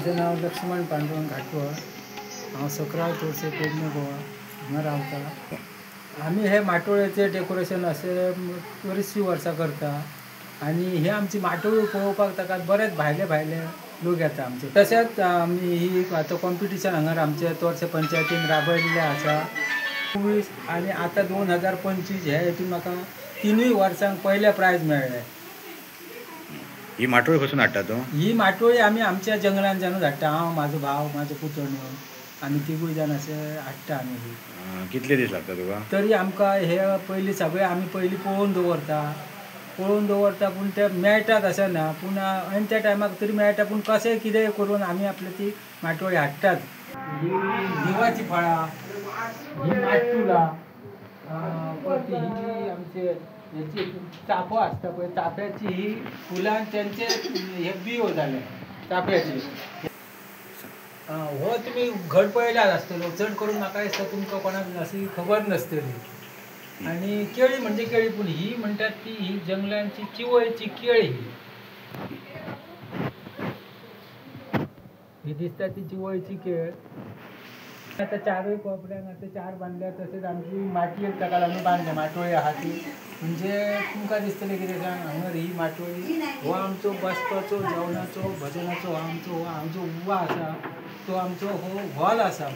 माझें नाव लक्ष्मण पांडुरंग घाटवळ। हांव सकराव तोरसे पेडणे गोवा हांगा रावता। आमी हे माटोळेचे डेकोरेशन असे बरीचशी वर्सां करता आणि हे आमची माटोळी पळोवपाक ताका बरेच भायले भायले लोक येता आमचे। तशेंच आमी ही आतां कॉम्पिटिशन हांगा आमचे तोरसे पंचायतीन राबयल्लें आसा। 24 आनी आतां 2025 हे हेतून म्हाका 3 वर्सांक पयले प्रायज मेळ्ळे। ही माटोळी खसून हाडटा तो? ही माटोळी आमी आमच्या जंगलांच्यानूच हाडटा। हांव, म्हाजो भाव, म्हाजो पुतण्यो आमी तिगूय जाण अशे हाडटा आमी ही। कितले दीस लागता तुका? तरी आमकां हे पयलीं सगळे आमी पयलीं पळोवन दवरता पूण ते मेळटात अशें ना, पूण ऐन त्या टायमाक तरी मेळटा, पूण कशें कितें करून आमी आपली ती माटोळी हाडटात। ही देवाची फळां, ही माटुला, परत ही आमचे हेची चाफो आसता पळय, चाफ्याची ही फुलां तेंचे हे बियो जाले चाफ्याचे। हो तुमी घड पळयल्यात आसतलो, चड करून म्हाका दिसता तुमकां कोणाक अशी खबर नसतली। आणि केळी म्हणजे केळी, पूण ही म्हणटात ती ही जंगलांची चिवळची केळी ही दिसता ती चिवळची केळ। आता चारूय कोपऱ्यान आता 4 बांदल्या, तसेच आमची माटी एक ताका लागून बांदल्या माटोळी आहा ती। म्हणजे तुमकां दिसतलें कितें सांग, हांगर ही माटोळी हो आमचो बसपाचो, जेवणाचो, भजनाचो, हो आमचो उबो आसा, तो आमचो हो हॉल आसा।